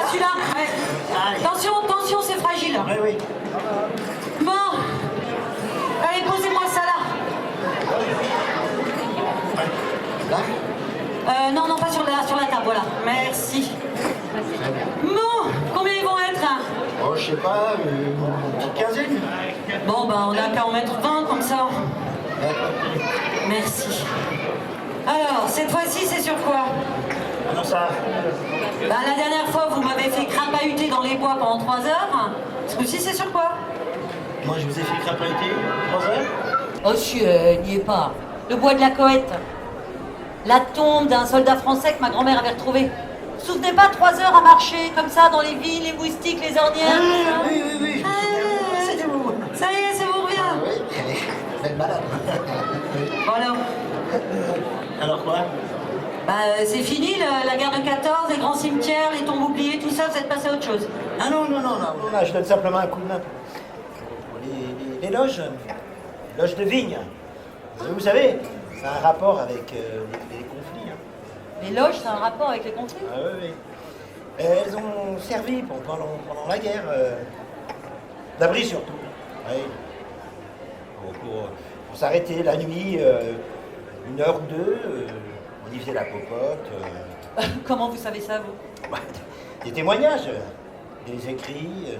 celui-là. Ouais. Attention, attention, c'est fragile. Oui, oui. Bon. Allez, posez-moi ça là. Là? Non, pas sur la table, voilà. Merci. Bon, combien ils vont être hein? Oh, je sais pas, une petite quinzaine. Bon, ben, on a qu'à en mettre 20 comme ça. Merci. Alors, cette fois-ci, c'est sur quoi? Comment ça? Ben, la dernière fois, vous m'avez fait crapahuter dans les bois pendant 3 heures. Ce coup-ci, c'est sur quoi? Moi, je vous ai fait crapahuter 3 heures. Oh, si, n'y est pas. Le bois de la Cohette. La tombe d'un soldat français que ma grand-mère avait retrouvé. Vous vous souvenez pas, 3 heures à marcher, comme ça, dans les villes, les moustiques, les ornières, tout ça? Oui, oui, oui. C'était vous. Ça y est, ça vous revient. Ah, oui, vous êtes malade. Bon alors, Alors quoi? bah, c'est fini, la guerre de 14, les grands cimetières, les tombes oubliées, tout ça, vous êtes passé à autre chose. Ah non, là, je donne simplement un coup de main. Les loges de vigne. Vous savez, ça a un rapport avec les conflits. Hein. Les loges, c'est un rapport avec les conflits? Ah oui, oui. Elles ont servi pendant la guerre, d'abri surtout. Oui. Pour s'arrêter la nuit, 1 heure ou 2, on y faisait la popote. Comment vous savez ça, vous? Bah, des témoignages, des écrits,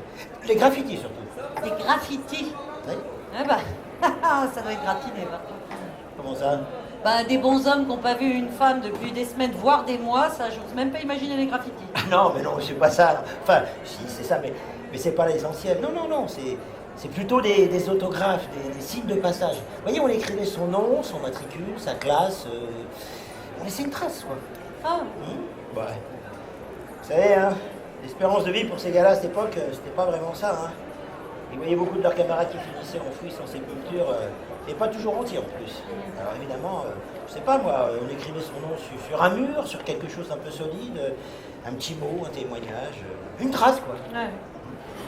les graffitis surtout. Des graffitis? Oui. Ah bah, ça doit être gratiné, va. Comment ça? Bah, des bons hommes qui n'ont pas vu une femme depuis des semaines, voire des mois, ça, j'ose même pas imaginer les graffitis. Ah non, mais non, c'est pas ça. Enfin, si, c'est ça, mais c'est pas l'essentiel. Non, c'est plutôt des autographes, des signes de passage. Vous voyez, on écrivait son nom, son matricule, sa classe. On laissait une trace, quoi. Ah, Ouais. Vous savez, hein, l'espérance de vie pour ces gars-là à cette époque, c'était pas vraiment ça. Hein. Ils voyaient beaucoup de leurs camarades qui finissaient enfouis sans sépulture, et pas toujours entiers en plus. Alors évidemment, je sais pas moi, on écrivait son nom sur un mur, sur quelque chose un peu solide, un petit mot, un témoignage, une trace quoi. ouais.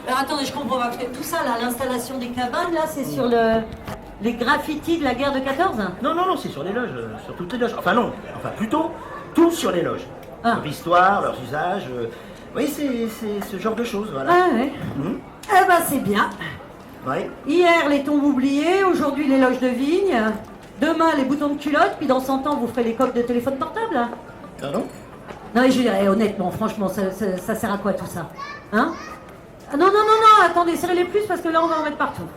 Alors attendez, je comprends pas, parce que tout ça, là, l'installation des cabanes, là, c'est sur les graffitis de la guerre de 14? Non, c'est sur les loges, sur toutes les loges. Enfin non, plutôt tout sur les loges. Ah. Leur histoire, leurs usages. Oui, c'est ce genre de choses, voilà. Ah ouais. Eh ben, c'est bien. Oui. Hier, les tombes oubliées, aujourd'hui, les loges de vigne. Demain, les boutons de culotte, puis dans 100 ans, vous ferez les coques de téléphone portable. Pardon? Non, mais je dirais, honnêtement, franchement, ça sert à quoi tout ça? Hein? Ah, non, attendez, serrez-les plus parce que là, on va en mettre partout.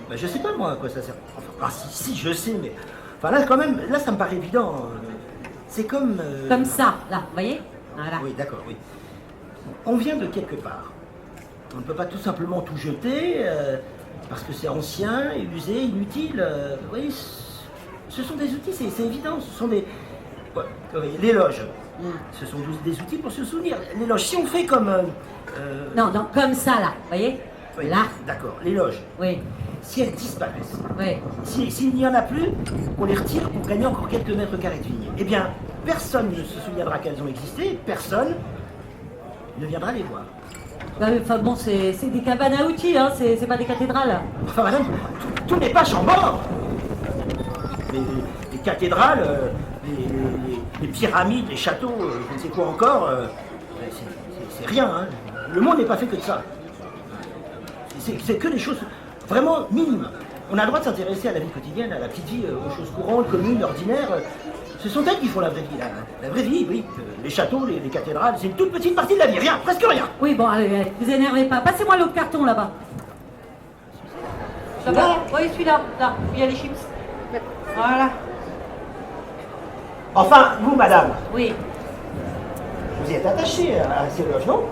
Ben, je sais pas moi à quoi ça sert. Enfin, si, je sais, mais. Enfin là, quand même, là, ça me paraît évident. C'est comme. Comme ça, là, vous voyez? Voilà. Oui, d'accord, oui. On vient de quelque part. On ne peut pas tout simplement tout jeter parce que c'est ancien, usé, inutile. Vous voyez, ce sont des outils, c'est évident. Ce sont des. Ouais, les loges. Ce sont des outils pour se souvenir. Les loges, si on fait comme. Non, comme ça, là, vous voyez? Oui, Là. d'accord, les loges. Oui, Si elles disparaissent, oui. s'il n'y en a plus, on les retire pour gagner encore quelques mètres carrés de vigne. Eh bien, personne ne se souviendra qu'elles ont existé, personne ne viendra les voir. Enfin bon, c'est des cabanes à outils, hein, c'est pas des cathédrales. Enfin, madame, tout n'est pas Chambord. Les cathédrales, les pyramides, les châteaux, je ne sais quoi encore, c'est rien. Hein. Le monde n'est pas fait que de ça. C'est que des choses vraiment minimes. On a le droit de s'intéresser à la vie quotidienne, à la petite vie, aux choses courantes, communes, ordinaires. Ce sont elles qui font la vraie vie. La vraie vie, oui. Les châteaux, les cathédrales, c'est une toute petite partie de la vie. Rien, presque rien. Oui, bon, allez, vous énervez pas. Passez-moi l'autre carton là-bas. Là-bas? Oui, celui-là. Là, il y a les chips. Voilà. Enfin, vous, madame, Oui. vous y êtes attachée à ces loges, non?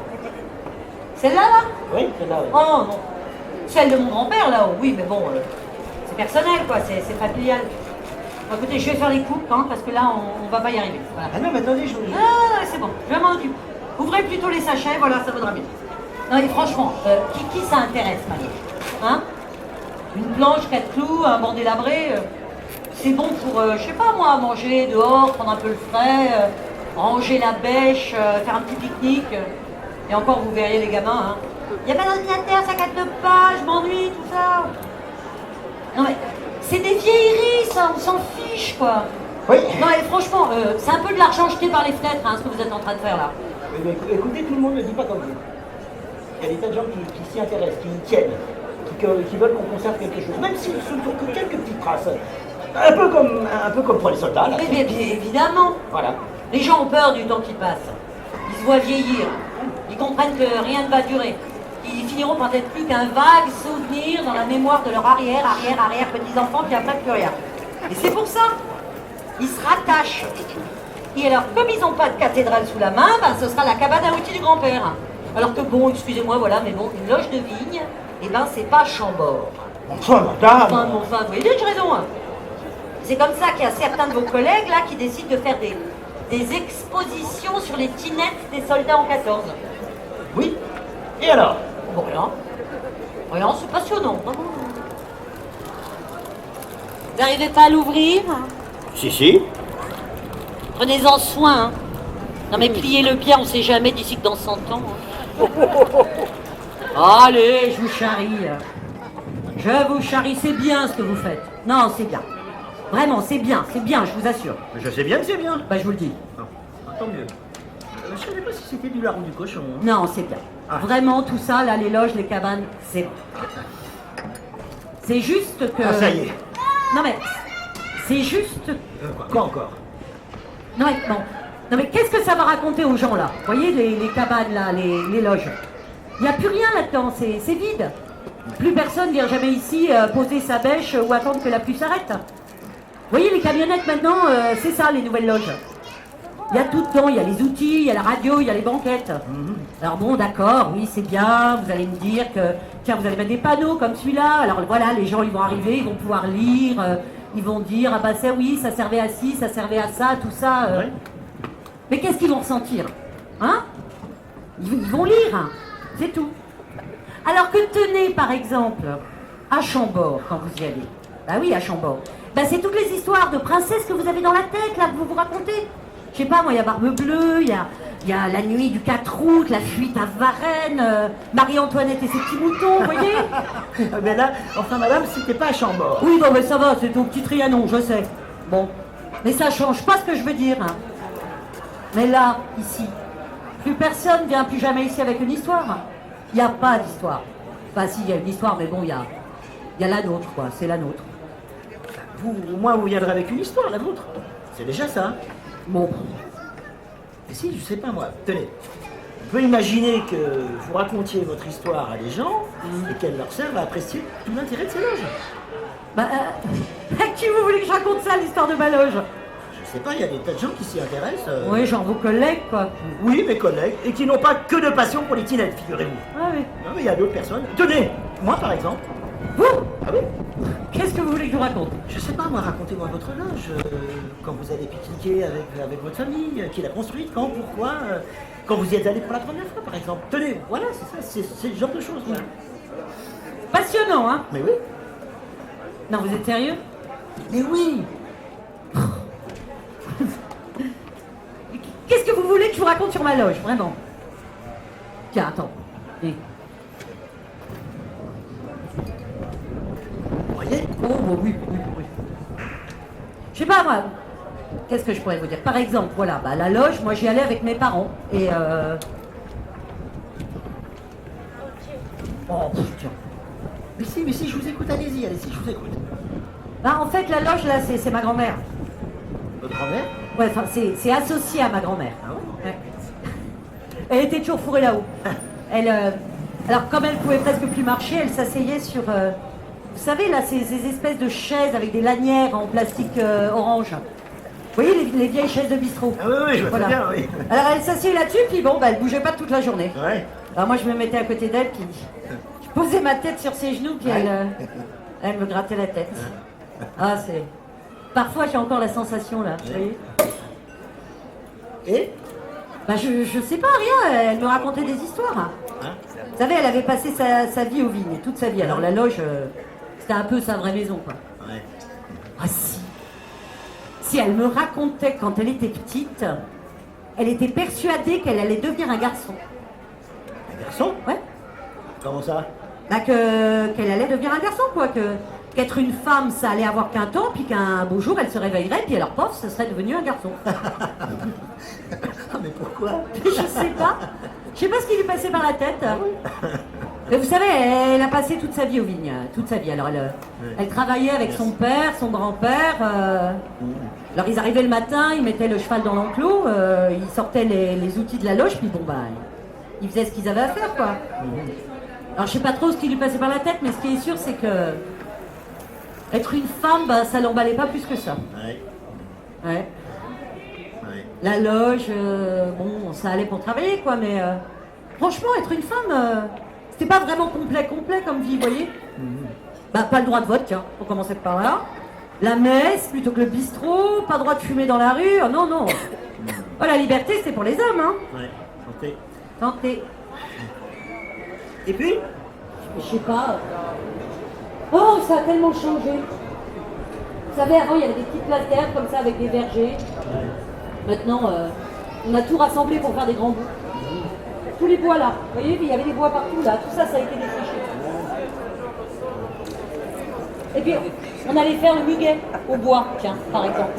Celle-là, là? Oui, celle-là, oui. Oh, non. Celle de mon grand-père, là, oui, mais bon, c'est personnel, quoi, c'est familial. Bon, écoutez, je vais faire les coupes, hein, parce que là, on va pas y arriver. Voilà. Ah non, mais attendez, Ah, c'est bon, je m'en occupe. Ouvrez plutôt les sachets, voilà, ça vaudra mieux. Non, mais franchement, qui ça intéresse, Marie? Hein? Une planche, 4 clous, un banc délabré, c'est bon pour, je sais pas moi, manger dehors, prendre un peu le frais, ranger la bêche, faire un petit pique-nique. Et encore, vous verriez les gamins, hein. Il n'y a pas d'ordinateur, ça capte pas, je m'ennuie, tout ça. Non mais, c'est des vieilleries, ça, on s'en fiche, quoi. Oui. Non, et franchement, c'est un peu de l'argent jeté par les fenêtres, hein, ce que vous êtes en train de faire là. Mais écoutez, tout le monde ne dit pas comme vous. Il y a des tas de gens qui s'y intéressent, qui y tiennent, qui veulent qu'on conserve quelque chose, même si ce ne sont que quelques petites traces. Un peu comme pour les soldats, là. Mais bien évidemment. Voilà. Les gens ont peur du temps qui passe. Ils se voient vieillir. Ils comprennent que rien ne va durer. Ils finiront par n'être plus qu'un vague souvenir dans la mémoire de leur arrière petits-enfants, puis après plus rien. Et c'est pour ça. Ils se rattachent. Et alors, comme ils n'ont pas de cathédrale sous la main, ben, ce sera la cabane à outils du grand-père. Alors que bon, excusez-moi, voilà, mais bon, une loge de vigne, eh ben, c'est pas Chambord. Enfin, madame. Enfin, vous voyez, j'ai raison. Hein. C'est comme ça qu'il y a certains de vos collègues là qui décident de faire des expositions sur les tinettes des soldats en 14. Oui. Et alors? Bon, rien, c'est passionnant. Vraiment. Vous n'arrivez pas à l'ouvrir? Si. Prenez-en soin. Hein. Non mais pliez-le bien, on sait jamais d'ici que dans 100 ans. Hein. Allez, je vous charrie. Je vous charrie, c'est bien ce que vous faites. Non, c'est bien. Vraiment, c'est bien, je vous assure. Je sais bien que c'est bien. Bah, je vous le dis. Tant mieux. Je ne savais pas si c'était du larron du cochon. Hein. Non, c'est bien. Ah. Vraiment, tout ça, là, les loges, les cabanes, c'est bon. C'est juste que... Ah, ça y est. Non mais, c'est juste... Quoi encore? Non mais, bon. Non mais, qu'est-ce que ça va raconter aux gens, là? Vous voyez, les cabanes, là, les loges. Il n'y a plus rien là-dedans, c'est vide. Plus personne vient jamais ici poser sa bêche ou attendre que la pluie s'arrête. Vous voyez, les camionnettes, maintenant, c'est ça, les nouvelles loges. Il y a tout dedans, il y a les outils, il y a la radio, il y a les banquettes. Alors bon, d'accord, oui, c'est bien, vous allez me dire que, tiens, vous allez mettre des panneaux comme celui-là, alors voilà, les gens, ils vont arriver, ils vont pouvoir lire, ils vont dire, ah bah ça, oui, ça servait à ci, ça servait à ça, tout ça. Oui. Mais qu'est-ce qu'ils vont ressentir? Hein? Ils vont lire, hein, c'est tout. Alors que tenez, par exemple, à Chambord, quand vous y allez. Bah oui, à Chambord. Bah c'est toutes les histoires de princesses que vous avez dans la tête, là, que vous vous racontez. Je sais pas, moi, il y a Barbe Bleue, il y a la nuit du 4 août, la fuite à Varennes, Marie-Antoinette et ses petits moutons, vous voyez? Mais là, enfin, madame, c'était pas à Chambord. Oui, bon, mais ça va, c'est au petit Trianon, je sais. Bon, mais ça change pas ce que je veux dire. Hein. Mais là, ici, plus personne vient plus jamais ici avec une histoire. Il n'y a pas d'histoire. Enfin, si, il y a une histoire, mais bon, il y a la nôtre, quoi, c'est la nôtre. Vous, au moins, vous viendrez avec une histoire, la vôtre. C'est déjà ça. Bon. Et si, je sais pas moi, tenez, on peut imaginer que vous racontiez votre histoire à des gens et qu'elle leur serve à apprécier tout l'intérêt de ces loges. Bah, à qui vous voulez que je raconte ça, l'histoire de ma loge? Je sais pas, il y a des tas de gens qui s'y intéressent. Oui, genre vos collègues, quoi. Oui, mes collègues, et qui n'ont pas que de passion pour les tinettes, figurez-vous. Ah oui. Non, mais il y a d'autres personnes. Tenez, moi par exemple. Vous? Ah oui? Qu'est-ce que vous voulez que je vous raconte? Je sais pas, moi, racontez-moi votre loge. Quand vous allez pique-niquer avec votre famille, qui l'a construite, quand, pourquoi, quand vous y êtes allé pour la première fois, par exemple. Tenez, voilà, c'est ça, c'est le genre de choses. Voilà. Passionnant, hein? Mais oui. Non, vous êtes sérieux? Mais oui. Qu'est-ce que vous voulez que je vous raconte sur ma loge, vraiment? Tiens, attends. Et... Vous voyez? Oh, bon, oui. Je sais pas, moi. Qu'est-ce que je pourrais vous dire? Par exemple, voilà, bah, la loge, moi j'y allais avec mes parents. Et Oh, tiens. Mais si, je vous écoute, allez-y, je vous écoute. Bah, en fait, la loge, là, c'est ma grand-mère. Votre grand-mère? Ouais, enfin, c'est associé à ma grand-mère. Ah bon? Ouais. Elle était toujours fourrée là-haut. Elle, alors, comme elle pouvait presque plus marcher, elle s'asseyait sur... vous savez, là, ces espèces de chaises avec des lanières en plastique orange. Vous voyez, les vieilles chaises de bistrot. Ah oui, je vois très bien, oui. Alors, elle s'asseyait là-dessus, puis bon, bah, elle bougeait pas toute la journée. Ouais. Alors, moi, je me mettais à côté d'elle, puis je posais ma tête sur ses genoux, puis elle me grattait la tête. Ah, c'est... Parfois, j'ai encore la sensation, là, vous voyez. Et? Bah, je sais pas, rien, elle me racontait des histoires. Hein? Vous savez, elle avait passé sa vie aux vignes, toute sa vie. Alors la loge, c'était un peu sa vraie maison, quoi. Ouais. Ah si. Si elle me racontait quand elle était petite, elle était persuadée qu'elle allait devenir un garçon. Un garçon? Ouais. Comment ça? Bah qu'elle allait devenir un garçon, quoi. qu'être une femme, ça allait avoir qu'un temps, puis qu'un beau jour, elle se réveillerait, puis alors, pof, ce serait devenu un garçon. Ah, mais pourquoi? Je sais pas. Je sais pas ce qui lui passait par la tête. Mais vous savez, elle a passé toute sa vie aux vignes, toute sa vie. Alors, elle travaillait avec son père, son grand-père. Alors, ils arrivaient le matin, ils mettaient le cheval dans l'enclos, ils sortaient les outils de la loge, puis bon, bah, ils faisaient ce qu'ils avaient à faire, quoi. Alors, je sais pas trop ce qui lui passait par la tête, mais ce qui est sûr, c'est que être une femme, bah, ça l'emballait pas plus que ça. Ouais. Ouais. Ouais. La loge, bon, ça allait pour travailler, quoi, mais franchement, être une femme, c'était pas vraiment complet comme vie, vous voyez. Bah, pas le droit de vote, tiens, pour commencer par là. La messe plutôt que le bistrot, pas droit de fumer dans la rue, oh, non, non. Oh, la liberté, c'est pour les hommes, hein. Ouais. Santé. Santé. Et puis? Je sais pas. Oh, ça a tellement changé. Vous savez, avant, il y avait des petites places d'herbe comme ça avec des vergers. Maintenant, on a tout rassemblé pour faire des grands bouts. Tous les bois là. Vous voyez, il y avait des bois partout là. Tout ça, ça a été défriché. Et puis, on allait faire le muguet au bois, tiens, par exemple.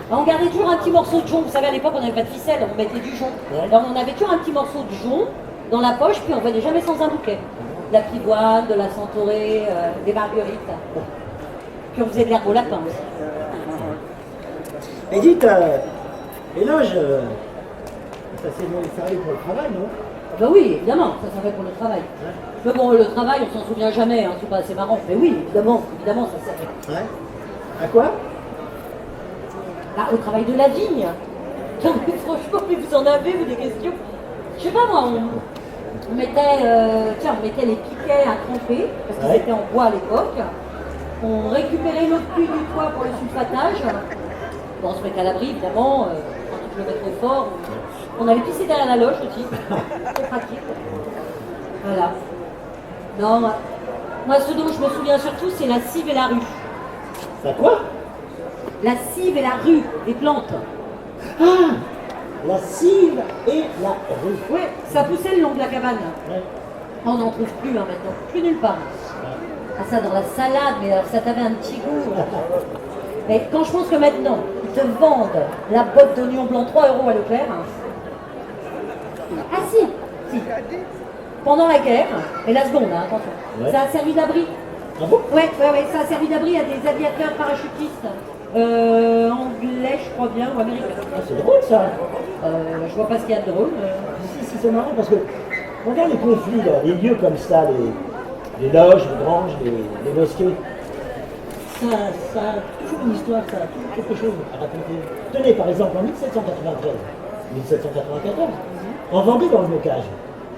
On gardait toujours un petit morceau de jonc. Vous savez, à l'époque, on n'avait pas de ficelle, on mettait du jonc. Alors, on avait toujours un petit morceau de jonc dans la poche, puis on venait jamais sans un bouquet. De la pivoine, de la centaurée, des marguerites. Puis on faisait de l'herbe au lapin aussi. Et dites, les loges, ça allait pour le travail, non? Ben oui, évidemment, ça fait pour le travail. Mais bon, le travail, on s'en souvient jamais, hein, c'est pas assez marrant. Mais oui, évidemment, ça servait. Ouais. À quoi? Bah, au travail de la vigne. Non, mais franchement, mais vous en avez, vous, des questions? Je sais pas moi, on mettait les piquets à tremper, parce qu'ils étaient en bois à l'époque. On récupérait l'autre pluie du toit pour le sulfatage. Bon, on se mettait à l'abri, évidemment, quand il pleuvait trop fort. On avait pissé derrière la loge aussi. C'est pratique. Voilà. Non, moi, ce dont je me souviens surtout, c'est la cive et la rue. Ça quoi? La cive et la rue, les plantes. Ah! La cive et la rue. Oui, ça poussait le long de la cabane. Ouais. On n'en trouve plus hein, maintenant, plus nulle part. Ah ça dans la salade, mais alors ça t'avait un petit goût. Mais quand je pense que maintenant, ils te vendent la botte d'oignons blancs 3 € à Leclerc. Ah si. Pendant la guerre, et la seconde, hein, attention, ça a servi d'abri. Ah bon? Ouais, ça a servi d'abri à des aviateurs parachutistes. Anglais, je crois bien, ou américains. Ah, c'est drôle ça. Je vois pas ce qu'il y a de drôle. Si, c'est marrant parce que regarde les conflits, là, les lieux comme ça, les loges, les granges, les mosquées. Ça a toujours une histoire, ça a toujours quelque chose à raconter. Tenez, par exemple, en 1793, en Vendée, dans le bocage,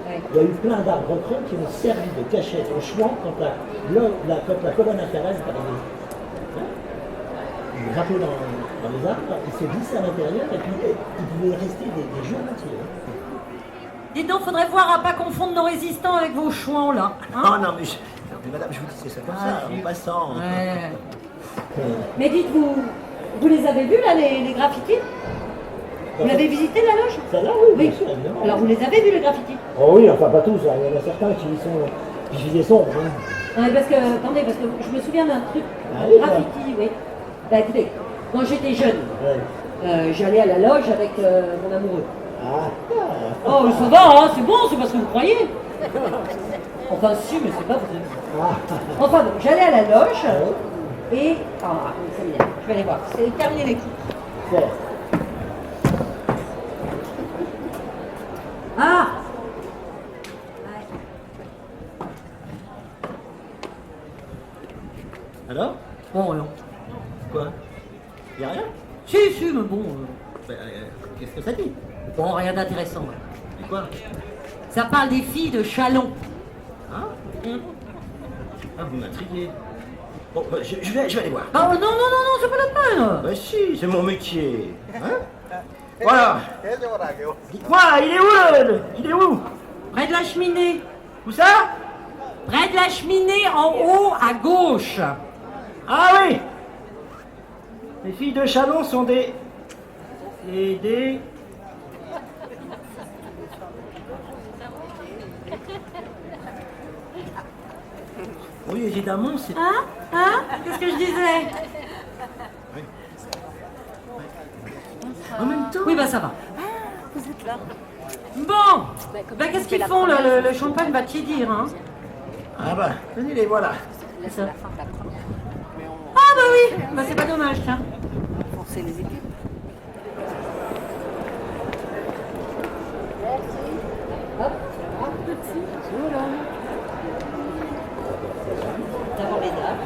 il y a eu plein d'arbres creux qui ont servi de cachette aux chouans quand la colonne infernale est arrivée. Il grimpaient dans les arbres, il se glissait à l'intérieur et puis il pouvait rester des jours entiers. Dites donc, faudrait voir à pas confondre nos résistants avec vos chouans là. Hein? Non, mais madame, je vous dis, c'est ça comme ça, en passant. Ouais. Mais dites-vous, vous les avez vus là, les graffitis? Vous l'avez visité la loge? Celle-là, oui, bien sûr, évidemment. Alors vous les avez vus les graffitis? Oh oui, enfin pas tous, hein. Il y en a certains qui faisaient sombre. Hein. Ouais, parce que je me souviens d'un truc, graffiti, oui. Bah écoutez, quand j'étais jeune, j'allais à la loge avec mon amoureux. Oh, ça va, hein, c'est bon, c'est pas ce que vous croyez. Enfin, si, mais c'est pas vrai. Enfin bon, j'allais à la loge et. Ah, ça m'énerve, je vais aller voir. C'est terminé les coups. Ah! Alors? Bon, alors. Quoi? Y'a rien? Si, mais bon. Qu'est-ce que ça dit? Bon, rien d'intéressant. Et quoi? Ça parle des filles de Chalon. Ah, vous m'intriguez. Bon, je vais aller voir. Ah non, c'est pas la peine. Bah si, c'est mon métier. Hein? Voilà. Dites-moi, il est où? Près de la cheminée. Où ça? Près de la cheminée, en haut, à gauche. Ah oui. Les filles de Chalon sont des... Oui, évidemment, c'est... Hein? Hein? Qu'est-ce que je disais? En même temps... Oui, bah ça va. Vous êtes là. Bon, bah qu'est-ce qu'ils font là? Le champagne va tiédir, hein? Ah bah, tenez les voilà. Là, c'est la fin de la première. Mais on Ah bah oui, bah c'est pas dommage, tiens. va forcer les équipes. D'abord les dames.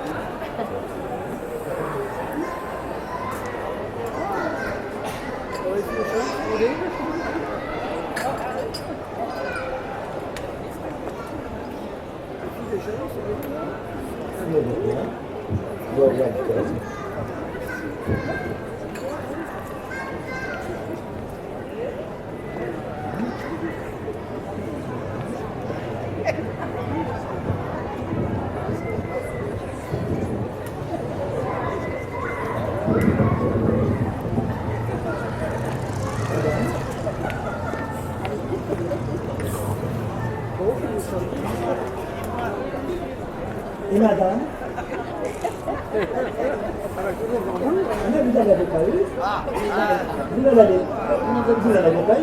Et madame? Vous ne l'avez pas eu? Vous ne l'avez pas eu?